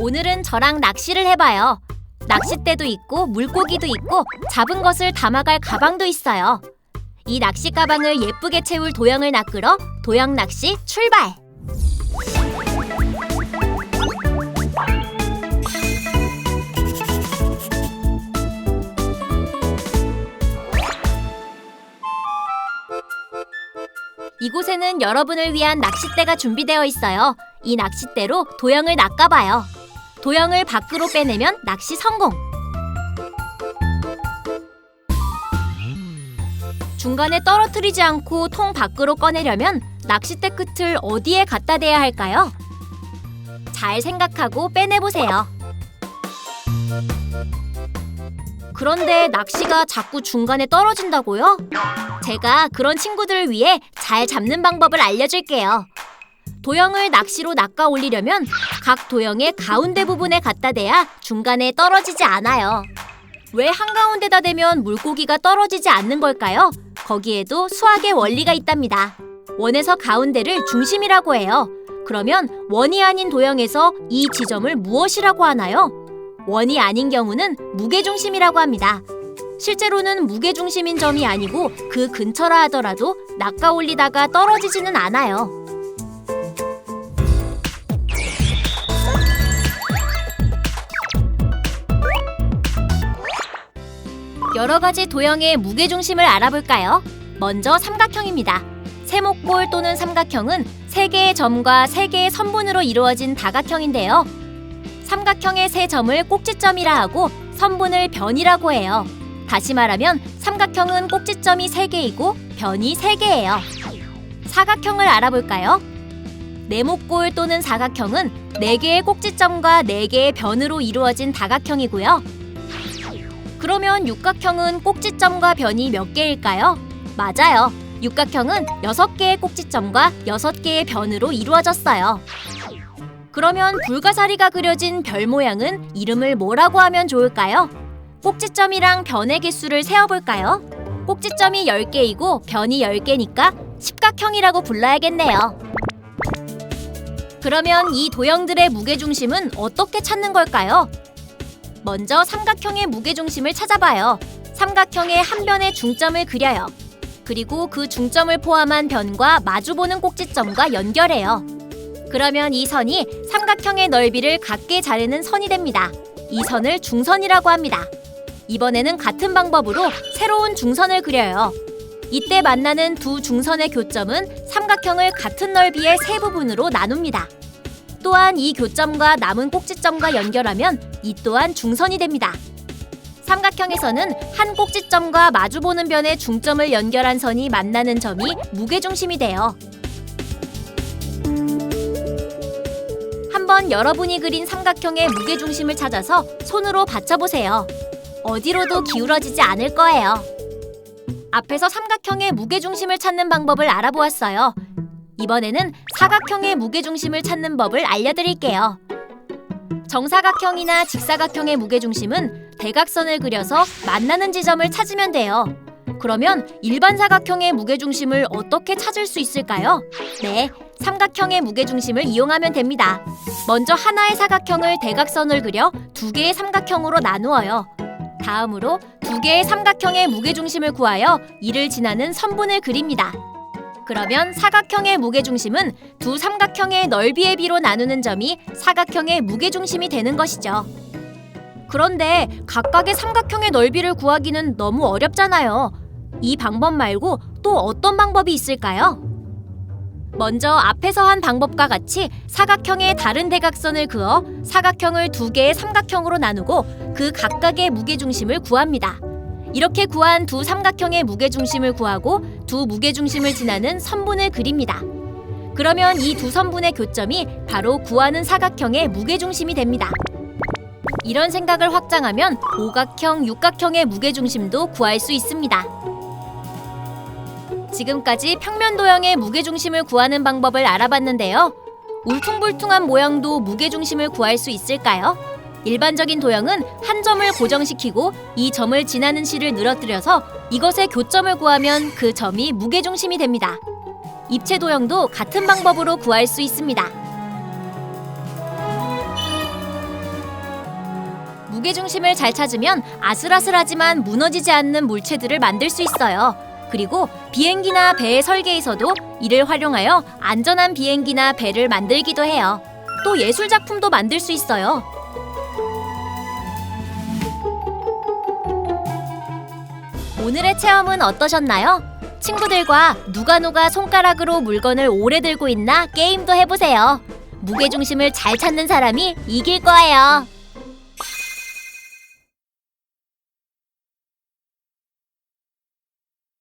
오늘은 저랑 낚시를 해봐요. 낚싯대도 있고 물고기도 있고 잡은 것을 담아갈 가방도 있어요. 이 낚시 가방을 예쁘게 채울 도형을 낚으러 도형 낚시 출발! 이곳에는 여러분을 위한 낚싯대가 준비되어 있어요. 이 낚싯대로 도형을 낚아봐요. 도형을 밖으로 빼내면 낚시 성공! 중간에 떨어뜨리지 않고 통 밖으로 꺼내려면 낚싯대 끝을 어디에 갖다 대야 할까요? 잘 생각하고 빼내보세요. 그런데 낚시가 자꾸 중간에 떨어진다고요? 제가 그런 친구들을 위해 잘 잡는 방법을 알려줄게요. 도형을 낚시로 낚아 올리려면 각 도형의 가운데 부분에 갖다 대야 중간에 떨어지지 않아요. 왜 한가운데다 대면 물고기가 떨어지지 않는 걸까요? 거기에도 수학의 원리가 있답니다. 원에서 가운데를 중심이라고 해요. 그러면 원이 아닌 도형에서 이 지점을 무엇이라고 하나요? 원이 아닌 경우는 무게중심이라고 합니다. 실제로는 무게중심인 점이 아니고 그 근처라 하더라도 낚아 올리다가 떨어지지는 않아요. 여러 가지 도형의 무게중심을 알아볼까요? 먼저 삼각형입니다. 세모꼴 또는 삼각형은 3개의 점과 3개의 선분으로 이루어진 다각형인데요. 삼각형의 3점을 꼭지점이라 하고 선분을 변이라고 해요. 다시 말하면 삼각형은 꼭지점이 3개이고 변이 3개예요. 사각형을 알아볼까요? 네모꼴 또는 사각형은 4개의 꼭지점과 4개의 변으로 이루어진 다각형이고요. 그러면 육각형은 꼭지점과 변이 몇 개일까요? 맞아요. 육각형은 6개의 꼭지점과 6개의 변으로 이루어졌어요. 그러면 불가사리가 그려진 별 모양은 이름을 뭐라고 하면 좋을까요? 꼭지점이랑 변의 개수를 세어볼까요? 꼭지점이 10개이고 변이 10개니까 십각형이라고 불러야겠네요. 그러면 이 도형들의 무게중심은 어떻게 찾는 걸까요? 먼저 삼각형의 무게중심을 찾아봐요. 삼각형의 한 변의 중점을 그려요. 그리고 그 중점을 포함한 변과 마주보는 꼭지점과 연결해요. 그러면 이 선이 삼각형의 넓이를 같게 자르는 선이 됩니다. 이 선을 중선이라고 합니다. 이번에는 같은 방법으로 새로운 중선을 그려요. 이때 만나는 두 중선의 교점은 삼각형을 같은 넓이의 세 부분으로 나눕니다. 또한 이 교점과 남은 꼭지점과 연결하면 이 또한 중선이 됩니다. 삼각형에서는 한 꼭지점과 마주보는 변의 중점을 연결한 선이 만나는 점이 무게중심이 돼요. 한번 여러분이 그린 삼각형의 무게중심을 찾아서 손으로 받쳐보세요. 어디로도 기울어지지 않을 거예요. 앞에서 삼각형의 무게중심을 찾는 방법을 알아보았어요. 이번에는 사각형의 무게중심을 찾는 법을 알려드릴게요. 정사각형이나 직사각형의 무게중심은 대각선을 그려서 만나는 지점을 찾으면 돼요. 그러면 일반 사각형의 무게중심을 어떻게 찾을 수 있을까요? 네, 삼각형의 무게중심을 이용하면 됩니다. 먼저 하나의 사각형을 대각선을 그려 2개의 삼각형으로 나누어요. 다음으로 2개의 삼각형의 무게중심을 구하여 이를 지나는 선분을 그립니다. 그러면 사각형의 무게중심은 두 삼각형의 넓이의 비로 나누는 점이 사각형의 무게중심이 되는 것이죠. 그런데 각각의 삼각형의 넓이를 구하기는 너무 어렵잖아요. 이 방법 말고 또 어떤 방법이 있을까요? 먼저 앞에서 한 방법과 같이 사각형의 다른 대각선을 그어 사각형을 2개의 삼각형으로 나누고 그 각각의 무게중심을 구합니다. 이렇게 구한 두 삼각형의 무게중심을 구하고 두 무게중심을 지나는 선분을 그립니다. 그러면 이 두 선분의 교점이 바로 구하는 사각형의 무게중심이 됩니다. 이런 생각을 확장하면 오각형, 육각형의 무게중심도 구할 수 있습니다. 지금까지 평면 도형의 무게중심을 구하는 방법을 알아봤는데요. 울퉁불퉁한 모양도 무게중심을 구할 수 있을까요? 일반적인 도형은 한 점을 고정시키고 이 점을 지나는 실을 늘어뜨려서 이것의 교점을 구하면 그 점이 무게중심이 됩니다. 입체 도형도 같은 방법으로 구할 수 있습니다. 무게중심을 잘 찾으면 아슬아슬하지만 무너지지 않는 물체들을 만들 수 있어요. 그리고 비행기나 배의 설계에서도 이를 활용하여 안전한 비행기나 배를 만들기도 해요. 또 예술작품도 만들 수 있어요. 오늘의 체험은 어떠셨나요? 친구들과 누가 손가락으로 물건을 오래 들고 있나 게임도 해보세요. 무게중심을 잘 찾는 사람이 이길 거예요.